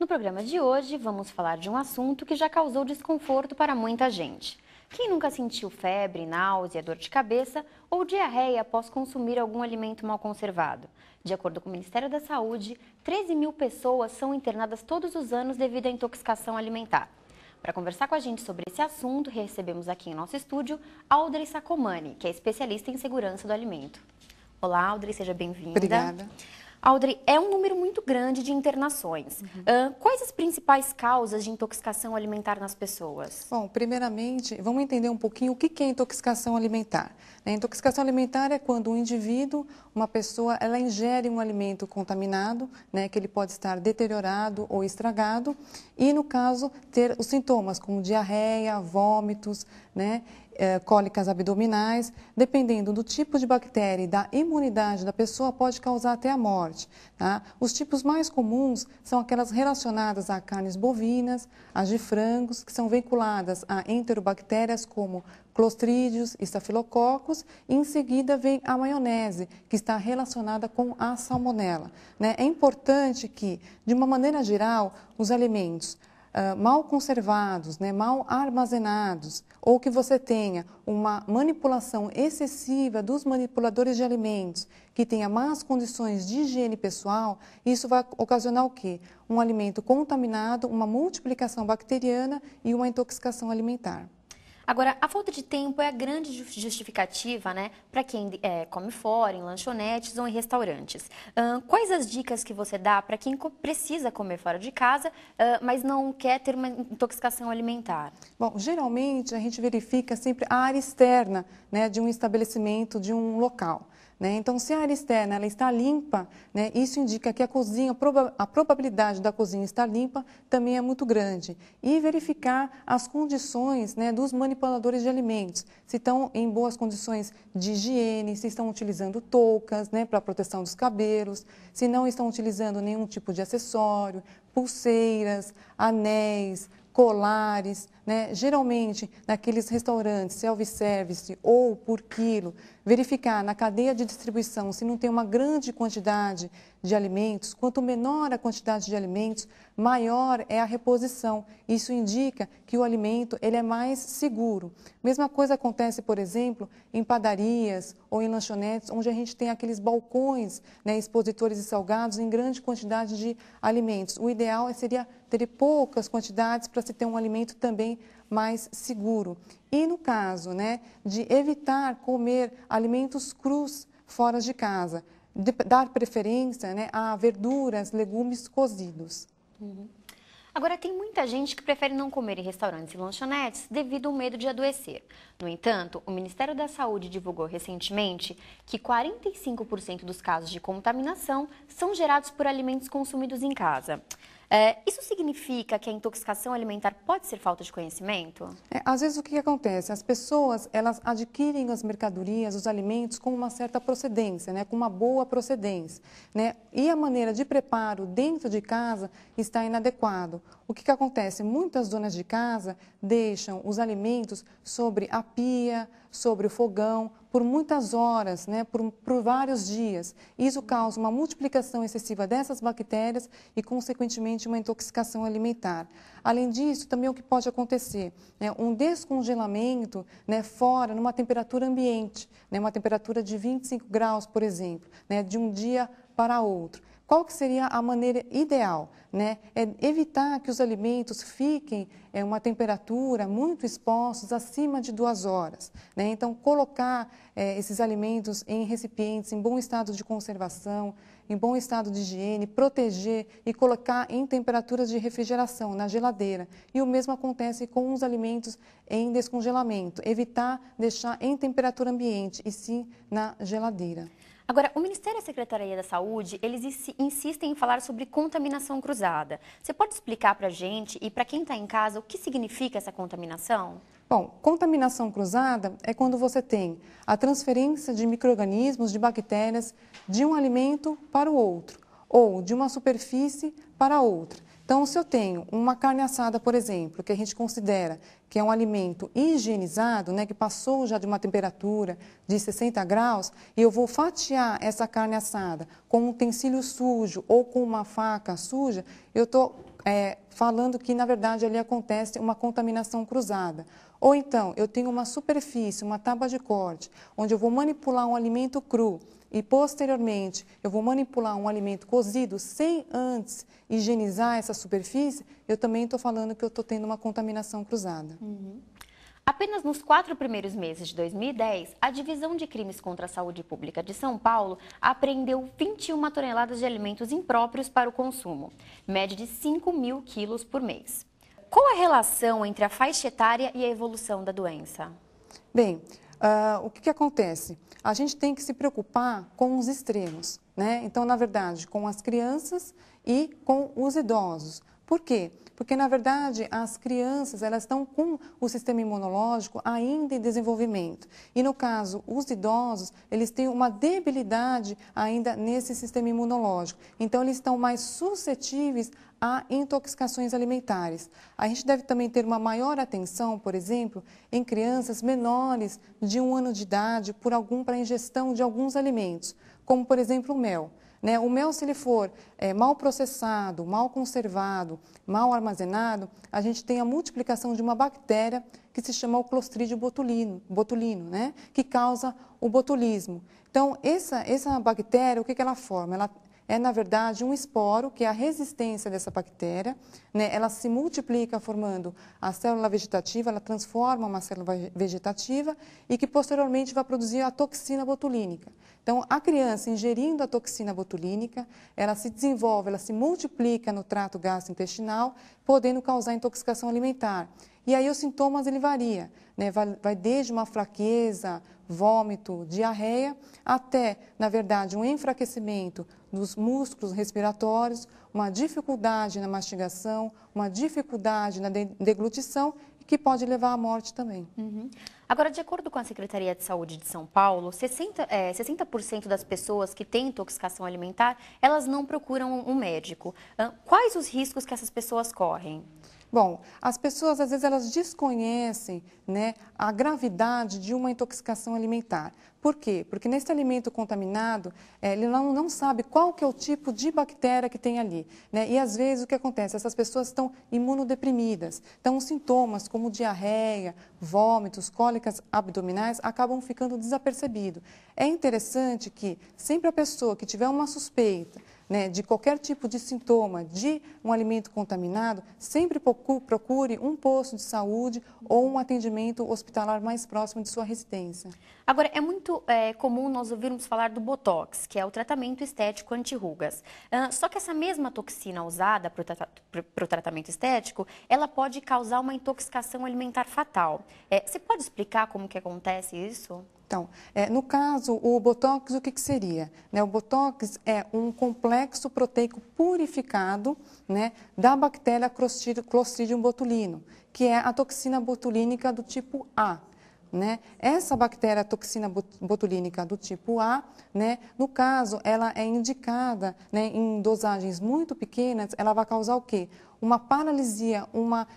No programa de hoje, vamos falar de um assunto que já causou desconforto para muita gente. Quem nunca sentiu febre, náusea, dor de cabeça ou diarreia após consumir algum alimento mal conservado? De acordo com o Ministério da Saúde, 13 mil pessoas são internadas todos os anos devido à intoxicação alimentar. Para conversar com a gente sobre esse assunto, recebemos aqui em nosso estúdio Audrey Sacomani, que é especialista em segurança do alimento. Olá, Audrey, seja bem-vinda. Obrigada. Audrey, é um número muito grande de internações. Quais as principais causas de intoxicação alimentar nas pessoas? Bom, primeiramente, vamos entender um pouquinho o que é intoxicação alimentar. A intoxicação alimentar é quando um indivíduo, uma pessoa, ela ingere um alimento contaminado, que ele pode estar deteriorado ou estragado, e, no caso, ter os sintomas como diarreia, vômitos, cólicas abdominais, dependendo do tipo de bactéria e da imunidade da pessoa, pode causar até a morte. Tá? Os tipos mais comuns são aquelas relacionadas a carnes bovinas, as de frangos, que são vinculadas a enterobactérias como clostrídeos, estafilococos, e em seguida vem a maionese, que está relacionada com a salmonela. É importante que, de uma maneira geral, os alimentos mal conservados, mal armazenados, ou que você tenha uma manipulação excessiva dos manipuladores de alimentos, que tenha más condições de higiene pessoal, isso vai ocasionar o quê? Um alimento contaminado, uma multiplicação bacteriana e uma intoxicação alimentar. Agora, a falta de tempo é a grande justificativa, para quem come fora, em lanchonetes ou em restaurantes. Quais as dicas que você dá para quem precisa comer fora de casa, mas não quer ter uma intoxicação alimentar? Bom, geralmente a gente verifica sempre a área externa, de um estabelecimento, de um local. Então, se a área externa ela está limpa, isso indica que a cozinha, a probabilidade da cozinha estar limpa também é muito grande. E verificar as condições dos manipuladores de alimentos, se estão em boas condições de higiene, se estão utilizando toucas para a proteção dos cabelos, se não estão utilizando nenhum tipo de acessório, pulseiras, anéis, colares, geralmente naqueles restaurantes self-service ou por quilo, verificar na cadeia de distribuição se não tem uma grande quantidade de alimentos. Quanto menor a quantidade de alimentos, maior é a reposição. Isso indica que o alimento ele é mais seguro. Mesma coisa acontece, por exemplo, em padarias ou em lanchonetes, onde a gente tem aqueles balcões, expositores de salgados em grande quantidade de alimentos. O ideal seria ter poucas quantidades para se ter um alimento também mais seguro. E no caso de evitar comer alimentos crus fora de casa, dar preferência a verduras, legumes cozidos. Agora, tem muita gente que prefere não comer em restaurantes e lanchonetes devido ao medo de adoecer. No entanto, o Ministério da Saúde divulgou recentemente que 45% dos casos de contaminação são gerados por alimentos consumidos em casa. Isso significa que a intoxicação alimentar pode ser falta de conhecimento? Às vezes o que acontece? As pessoas elas adquirem as mercadorias, os alimentos com uma certa procedência, com uma boa procedência. E a maneira de preparo dentro de casa está inadequado. O que acontece? Muitas donas de casa deixam os alimentos sobre a pia, sobre o fogão, por muitas horas, por vários dias. Isso causa uma multiplicação excessiva dessas bactérias e, consequentemente, uma intoxicação alimentar. Além disso, também o que pode acontecer? Um descongelamento fora, numa temperatura ambiente, uma temperatura de 25 graus, por exemplo, de um dia para outro. Qual que seria a maneira ideal? É evitar que os alimentos fiquem em uma temperatura muito expostos acima de 2 horas. Então, colocar esses alimentos em recipientes em bom estado de conservação, em bom estado de higiene, proteger e colocar em temperaturas de refrigeração, na geladeira. E o mesmo acontece com os alimentos em descongelamento. Evitar deixar em temperatura ambiente e sim na geladeira. Agora, o Ministério e a Secretaria da Saúde, eles insistem em falar sobre contaminação cruzada. Você pode explicar para a gente e para quem está em casa o que significa essa contaminação? Bom, contaminação cruzada é quando você tem a transferência de micro-organismos, de bactérias, de um alimento para o outro, ou de uma superfície para outra. Então, se eu tenho uma carne assada, por exemplo, que a gente considera que é um alimento higienizado, que passou já de uma temperatura de 60 graus, e eu vou fatiar essa carne assada com um utensílio sujo ou com uma faca suja, eu estou falando que, na verdade, ali acontece uma contaminação cruzada. Ou então, eu tenho uma superfície, uma tábua de corte, onde eu vou manipular um alimento cru e, posteriormente, eu vou manipular um alimento cozido sem antes higienizar essa superfície, eu também estou falando que eu estou tendo uma contaminação cruzada. Apenas nos 4 primeiros meses de 2010, a Divisão de Crimes contra a Saúde Pública de São Paulo apreendeu 21 toneladas de alimentos impróprios para o consumo, média de 5.000 quilos por mês. Qual a relação entre a faixa etária e a evolução da doença? Bem, o que acontece? A gente tem que se preocupar com os extremos, né? Então, na verdade, com as crianças e com os idosos. Por quê? Porque, na verdade, as crianças elas estão com o sistema imunológico ainda em desenvolvimento. E, no caso, os idosos, eles têm uma debilidade ainda nesse sistema imunológico. Então, eles estão mais suscetíveis a intoxicações alimentares. A gente deve também ter uma maior atenção, por exemplo, em crianças menores de 1 ano de idade para a ingestão de alguns alimentos, como, por exemplo, o mel. O mel, se ele for mal processado, mal conservado, mal armazenado, a gente tem a multiplicação de uma bactéria que se chama o Clostridium botulino, né? Que causa o botulismo. Então, essa bactéria, o que ela forma? Ela é, na verdade, um esporo, que é a resistência dessa bactéria, né? Ela se multiplica formando a célula vegetativa, ela transforma uma célula vegetativa e que posteriormente vai produzir a toxina botulínica. Então, a criança ingerindo a toxina botulínica, ela se desenvolve, ela se multiplica no trato gastrointestinal, podendo causar intoxicação alimentar. E aí os sintomas ele varia, né? Vai desde uma fraqueza, vômito, diarreia, até, na verdade, um enfraquecimento dos músculos respiratórios, uma dificuldade na mastigação, uma dificuldade na deglutição, que pode levar à morte também. Agora, de acordo com a Secretaria de Saúde de São Paulo, 60% das pessoas que têm intoxicação alimentar, elas não procuram um médico. Quais os riscos que essas pessoas correm? Bom, as pessoas, às vezes, elas desconhecem, né, a gravidade de uma intoxicação alimentar. Por quê? Porque nesse alimento contaminado, ele não sabe qual que é o tipo de bactéria que tem ali, né? E, às vezes, o que acontece? Essas pessoas estão imunodeprimidas. Então, os sintomas como diarreia, vômitos, cólicas abdominais acabam ficando desapercebidos. É interessante que sempre a pessoa que tiver uma suspeita, né, de qualquer tipo de sintoma de um alimento contaminado, sempre procure um posto de saúde ou um atendimento hospitalar mais próximo de sua residência. Agora, é muito comum nós ouvirmos falar do Botox, que é o tratamento estético anti-rugas. Só que essa mesma toxina usada para o tratamento estético, ela pode causar uma intoxicação alimentar fatal. Você pode explicar como que acontece isso? Então, no caso, o Botox, o que seria? O Botox é um complexo proteico purificado, né, da bactéria Clostridium botulino, que é a toxina botulínica do tipo A. Né? Essa bactéria toxina botulínica do tipo A, né, no caso, ela é indicada, né, em dosagens muito pequenas, ela vai causar o quê? Uma paralisia,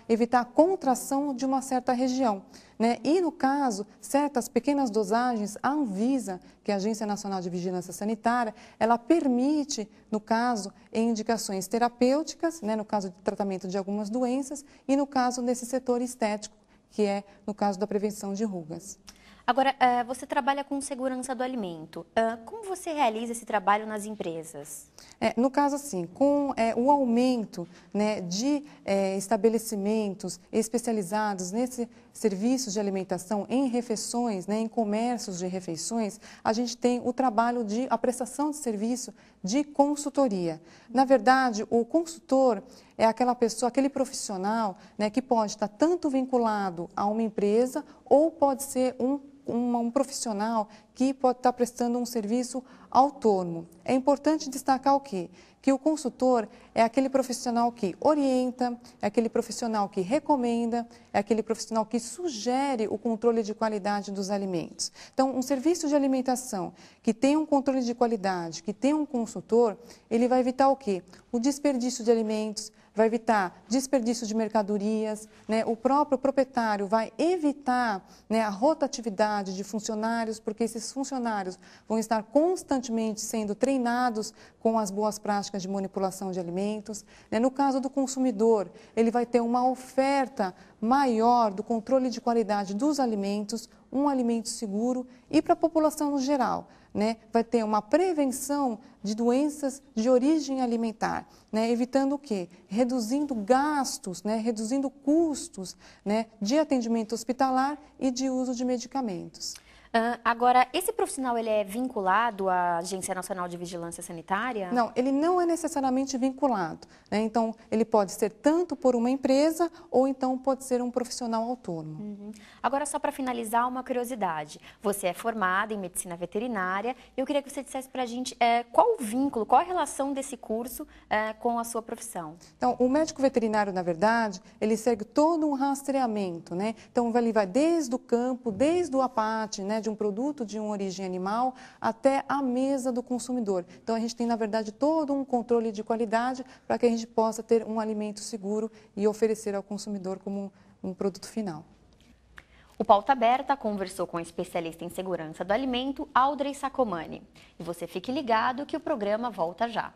evitar a contração de uma certa região. Né? E, no caso, certas pequenas dosagens, a Anvisa, que é a Agência Nacional de Vigilância Sanitária, ela permite, no caso, em indicações terapêuticas, né, no caso de tratamento de algumas doenças, e no caso nesse setor estético, que é no caso da prevenção de rugas. Agora, você trabalha com segurança do alimento. Como você realiza esse trabalho nas empresas? No caso, assim, com o aumento, né, de estabelecimentos especializados nesse serviços de alimentação em refeições, né, em comércios de refeições, a gente tem o trabalho a prestação de serviço de consultoria. Na verdade, o consultor é aquela pessoa, aquele profissional, né, que pode estar tanto vinculado a uma empresa ou pode ser um profissional que pode estar prestando um serviço autônomo. É importante destacar o quê? Que o consultor é aquele profissional que orienta, é aquele profissional que recomenda, é aquele profissional que sugere o controle de qualidade dos alimentos. Então, um serviço de alimentação que tem um controle de qualidade, que tem um consultor, ele vai evitar o quê? O desperdício de alimentos, vai evitar desperdício de mercadorias, né? O próprio proprietário vai evitar, né, a rotatividade de funcionários, porque esses funcionários vão estar constantemente sendo treinados com as boas práticas de manipulação de alimentos, né? No caso do consumidor, ele vai ter uma oferta maior do controle de qualidade dos alimentos, um alimento seguro, e para a população no geral, né, vai ter uma prevenção de doenças de origem alimentar, né, evitando o quê? Reduzindo gastos, né, reduzindo custos, né, de atendimento hospitalar e de uso de medicamentos. Agora, esse profissional ele é vinculado à Agência Nacional de Vigilância Sanitária? Não, ele não é necessariamente vinculado, né? Então, ele pode ser tanto por uma empresa ou então pode ser um profissional autônomo. Uhum. Agora, só para finalizar, uma curiosidade. Você é formada em medicina veterinária e eu queria que você dissesse para a gente qual o vínculo, qual a relação desse curso com a sua profissão? Então, o médico veterinário, na verdade, ele segue todo um rastreamento, né? Então, ele vai desde o campo, desde o abate, né, de um produto de uma origem animal até a mesa do consumidor. Então, a gente tem, na verdade, todo um controle de qualidade para que a gente possa ter um alimento seguro e oferecer ao consumidor como um produto final. O Pauta Aberta conversou com a especialista em segurança do alimento, Audrey Sacomani. E você fique ligado que o programa volta já.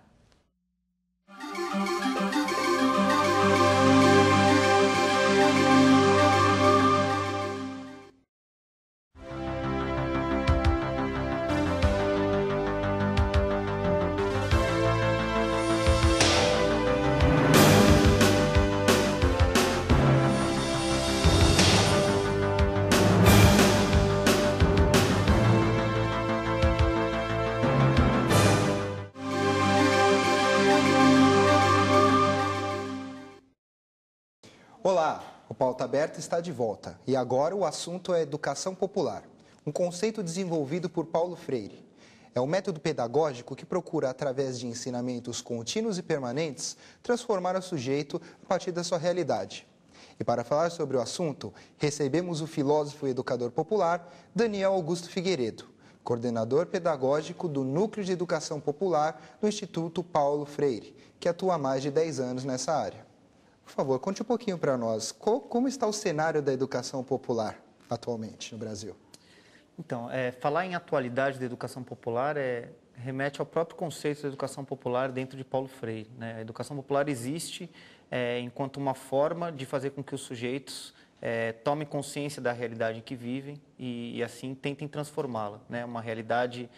Olá, o Pauta Aberta está de volta e agora o assunto é educação popular, um conceito desenvolvido por Paulo Freire. É um método pedagógico que procura, através de ensinamentos contínuos e permanentes, transformar o sujeito a partir da sua realidade. E para falar sobre o assunto, recebemos o filósofo e educador popular Daniel Augusto Figueiredo, coordenador pedagógico do Núcleo de Educação Popular do Instituto Paulo Freire, que atua há mais de 10 anos nessa área. Por favor, conte um pouquinho para nós, como está o cenário da educação popular atualmente no Brasil? Então, falar em atualidade da educação popular remete ao próprio conceito da educação popular dentro de Paulo Freire, né? A educação popular existe enquanto uma forma de fazer com que os sujeitos tomem consciência da realidade em que vivem e assim tentem transformá-la, né? Uma realidade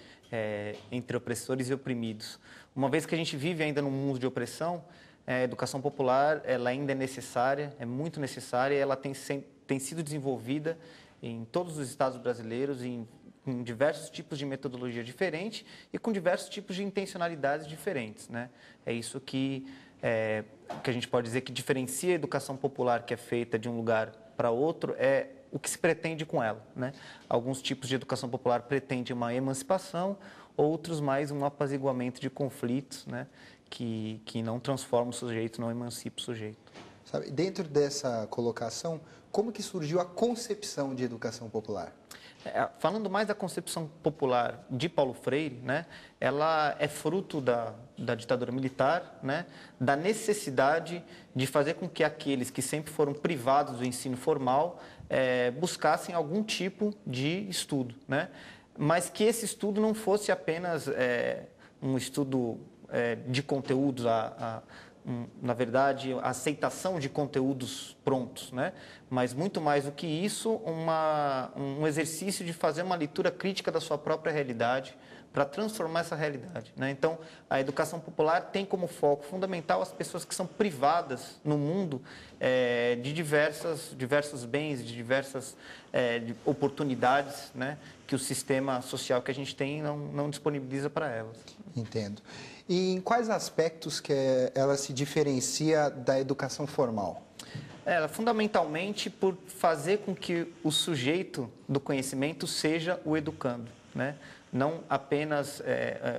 entre opressores e oprimidos. Uma vez que a gente vive ainda num mundo de opressão, a educação popular ela ainda é necessária, é muito necessária, e ela tem sido desenvolvida em todos os estados brasileiros, com diversos tipos de metodologia diferente e com diversos tipos de intencionalidades diferentes, né? É isso que a gente pode dizer que diferencia a educação popular que é feita de um lugar para outro, é o que se pretende com ela, né? Alguns tipos de educação popular pretendem uma emancipação, outros mais um apaziguamento de conflitos, né? Que não transforma o sujeito, não emancipa o sujeito. Sabe, dentro dessa colocação, como que surgiu a concepção de educação popular? Falando mais da concepção popular de Paulo Freire, né, ela é fruto da ditadura militar, né, da necessidade de fazer com que aqueles que sempre foram privados do ensino formal buscassem algum tipo de estudo, né, mas que esse estudo não fosse apenas um estudo de conteúdos, na verdade, a aceitação de conteúdos prontos, né? Mas muito mais do que isso, um exercício de fazer uma leitura crítica da sua própria realidade para transformar essa realidade, né? Então, a educação popular tem como foco fundamental as pessoas que são privadas no mundo de diversos bens, de diversas de oportunidades, né? Que o sistema social que a gente tem não disponibiliza para elas. Entendo. E em quais aspectos que ela se diferencia da educação formal? Fundamentalmente por fazer com que o sujeito do conhecimento seja o educando, né? Não apenas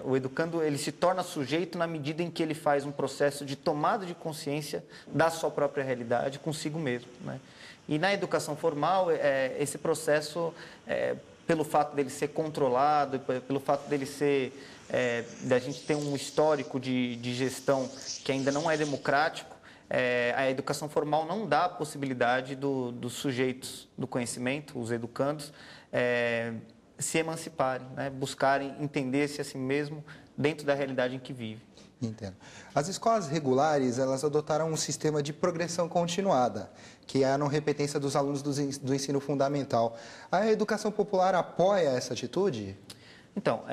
o educando, ele se torna sujeito na medida em que ele faz um processo de tomada de consciência da sua própria realidade consigo mesmo, né? E na educação formal, esse processo, pelo fato dele ser controlado, pelo fato dele da gente ter um histórico de gestão que ainda não é democrático, a educação formal não dá a possibilidade dos sujeitos do conhecimento, os educandos, se emanciparem, né? Buscarem entender-se a si mesmo dentro da realidade em que vive. Entendo. As escolas regulares, elas adotaram um sistema de progressão continuada, que é a não repetência dos alunos do ensino fundamental. A educação popular apoia essa atitude? Então,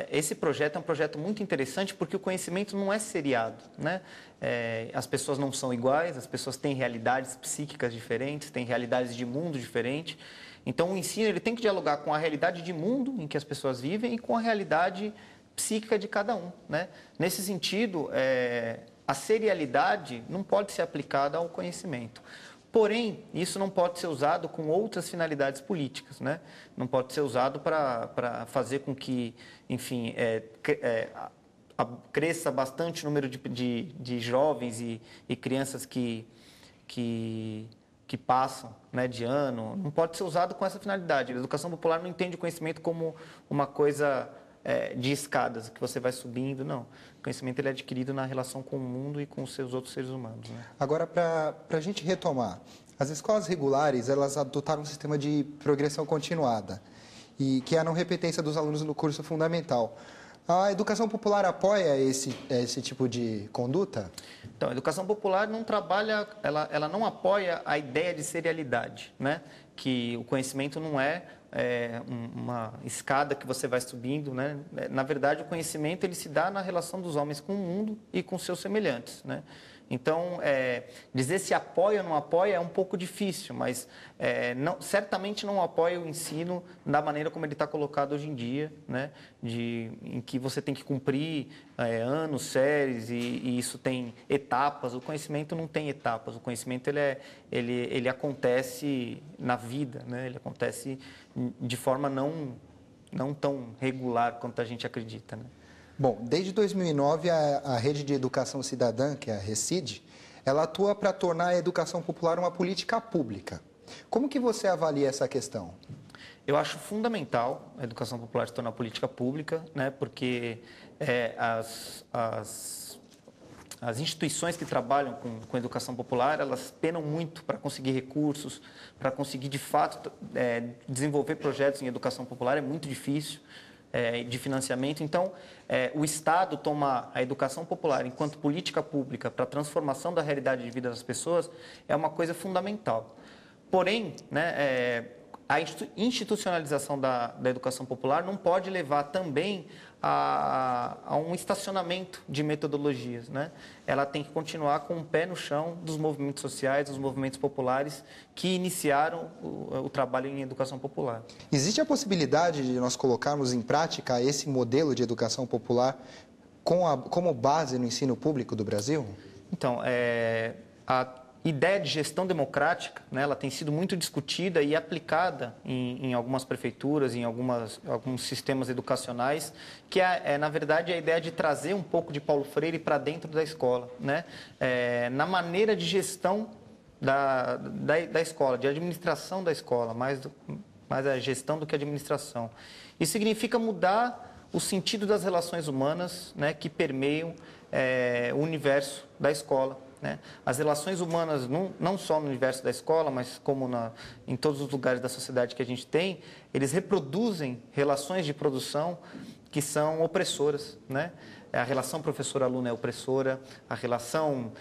esse projeto é um projeto muito interessante porque o conhecimento não é seriado, né? As pessoas não são iguais, as pessoas têm realidades psíquicas diferentes, têm realidades de mundo diferentes. Então, o ensino ele tem que dialogar com a realidade de mundo em que as pessoas vivem e com a realidade psíquica de cada um, né? Nesse sentido, a serialidade não pode ser aplicada ao conhecimento. Porém, isso não pode ser usado com outras finalidades políticas, né? Não pode ser usado para fazer com que, enfim, cresça bastante o número de jovens e crianças que passam, né, de ano. Não pode ser usado com essa finalidade. A educação popular não entende o conhecimento como uma coisa de escadas, que você vai subindo, não. O conhecimento ele é adquirido na relação com o mundo e com os seus outros seres humanos, né? Agora, para a gente retomar, as escolas regulares, elas adotaram um sistema de progressão continuada, e que é a não repetência dos alunos no curso fundamental. A educação popular apoia esse tipo de conduta? Então, a educação popular não trabalha, ela não apoia a ideia de serialidade, né? Que o conhecimento não é uma escada que você vai subindo, né? Na verdade, o conhecimento ele se dá na relação dos homens com o mundo e com seus semelhantes, né? Então, dizer se apoia ou não apoia é um pouco difícil, mas certamente não apoia o ensino da maneira como ele está colocado hoje em dia, né? Em que você tem que cumprir anos, séries, e isso tem etapas. O conhecimento não tem etapas, o conhecimento ele acontece na vida, né? Ele acontece de forma não tão regular quanto a gente acredita, né? Bom, desde 2009, a Rede de Educação Cidadã, que é a RECID, ela atua para tornar a educação popular uma política pública. Como que você avalia essa questão? Eu acho fundamental a educação popular se tornar política pública, né? Porque as instituições que trabalham com educação popular, elas penam muito para conseguir recursos, para conseguir, de fato, desenvolver projetos em educação popular, é muito difícil. De financiamento. Então, o Estado toma a educação popular enquanto política pública para a transformação da realidade de vida das pessoas é uma coisa fundamental. Porém, né, a institucionalização da educação popular não pode levar também a um estacionamento de metodologias, né? Ela tem que continuar com o pé no chão dos movimentos sociais, dos movimentos populares que iniciaram o trabalho em educação popular. Existe a possibilidade de nós colocarmos em prática esse modelo de educação popular como base no ensino público do Brasil? Então, a ideia de gestão democrática, né, ela tem sido muito discutida e aplicada em algumas prefeituras, em alguns sistemas educacionais, que na verdade, a ideia de trazer um pouco de Paulo Freire para dentro da escola, né? Na maneira de gestão da escola, de administração da escola, mais a gestão do que a administração. Isso significa mudar o sentido das relações humanas, né, que permeiam o universo da escola. Né? As relações humanas, não só no universo da escola, mas como em todos os lugares da sociedade que a gente tem, eles reproduzem relações de produção que são opressoras, né? A relação professor-aluno é opressora, a relação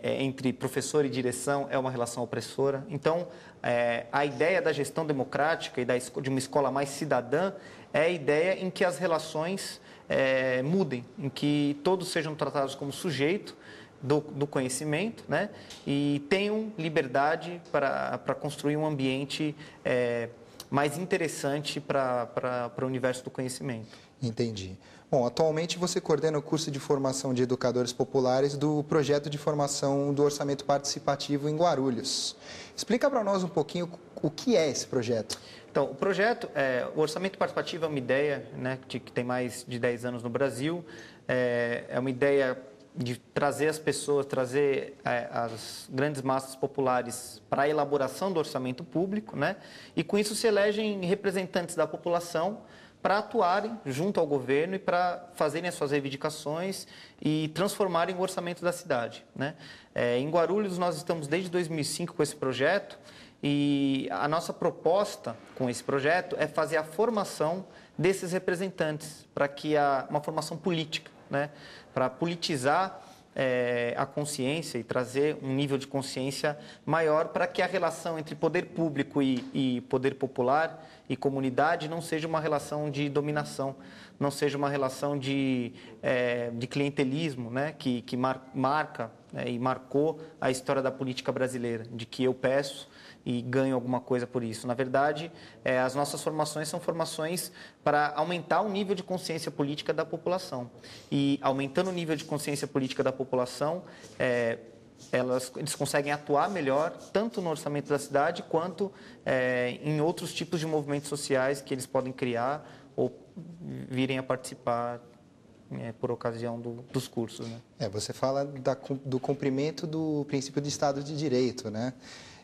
entre professor e direção é uma relação opressora. Então, a ideia da gestão democrática e de uma escola mais cidadã é a ideia em que as relações mudem, em que todos sejam tratados como sujeito do conhecimento, né? E tenham liberdade para construir um ambiente mais interessante para o universo do conhecimento. Entendi. Bom, atualmente você coordena o curso de formação de educadores populares do projeto de formação do orçamento participativo em Guarulhos. Explica para nós um pouquinho o que é esse projeto. Então, o projeto, o orçamento participativo é uma ideia, né, que tem mais de 10 anos no Brasil, é uma ideia de trazer as pessoas, trazer as grandes massas populares para a elaboração do orçamento público, né? E com isso se elegem representantes da população para atuarem junto ao governo e para fazerem as suas reivindicações e transformarem o orçamento da cidade, né? Em Guarulhos, nós estamos desde 2005 com esse projeto e a nossa proposta com esse projeto é fazer a formação desses representantes, para que uma formação política, né? Para politizar a consciência e trazer um nível de consciência maior para que a relação entre poder público e poder popular e comunidade não seja uma relação de dominação, não seja uma relação de clientelismo, né, que marca e marcou a história da política brasileira, de que eu peço e ganho alguma coisa por isso. Na verdade, as nossas formações são formações para aumentar o nível de consciência política da população. E aumentando o nível de consciência política da população, eles conseguem atuar melhor, tanto no orçamento da cidade, quanto em outros tipos de movimentos sociais que eles podem criar ou virem a participar por ocasião dos cursos, né? Você fala do cumprimento do princípio de Estado de Direito, né?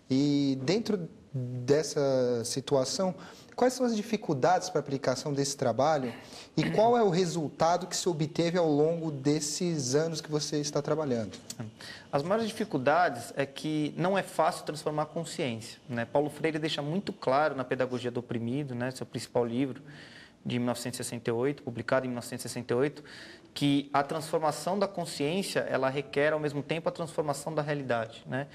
E dentro dessa situação, quais são as dificuldades para a aplicação desse trabalho e qual é o resultado que se obteve ao longo desses anos que você está trabalhando? As maiores dificuldades é que não é fácil transformar a consciência, né? Paulo Freire deixa muito claro na Pedagogia do Oprimido, né, seu principal livro, de 1968, publicado em 1968, que a transformação da consciência, ela requer ao mesmo tempo a transformação da realidade, né?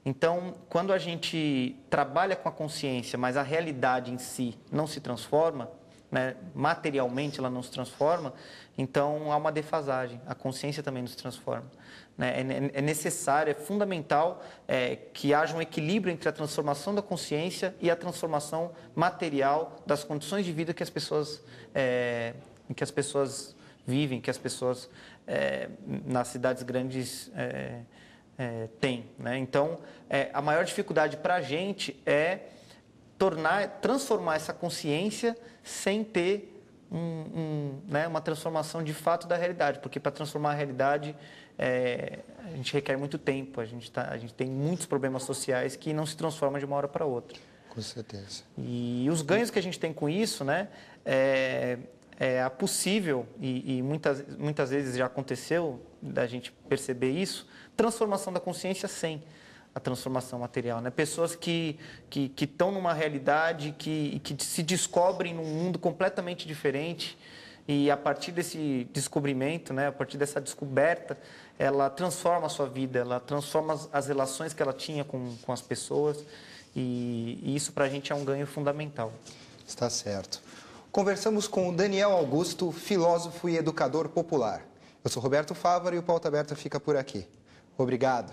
Então, quando a gente trabalha com a consciência, mas a realidade em si não se transforma, né, materialmente ela não se transforma, então há uma defasagem, a consciência também não se transforma, né? É necessário, é fundamental que haja um equilíbrio entre a transformação da consciência e a transformação material das condições de vida que as pessoas, em que as pessoas vivem, que as pessoas nas cidades grandes têm, né? Então, a maior dificuldade para a gente é transformar essa consciência sem ter uma transformação de fato da realidade, porque para transformar a realidade a gente requer muito tempo, a gente tem muitos problemas sociais que não se transformam de uma hora para outra. Com certeza. E os ganhos que a gente tem com isso, né, é possível, e muitas vezes já aconteceu da gente perceber isso, transformação da consciência sem a transformação material, né? Pessoas que estão numa realidade, que se descobrem num mundo completamente diferente e a partir desse descobrimento, né, a partir dessa descoberta, ela transforma a sua vida, ela transforma as relações que ela tinha com as pessoas e isso para a gente é um ganho fundamental. Está certo. Conversamos com o Daniel Augusto, filósofo e educador popular. Eu sou Roberto Fávaro e o Pauta Aberta fica por aqui. Obrigado.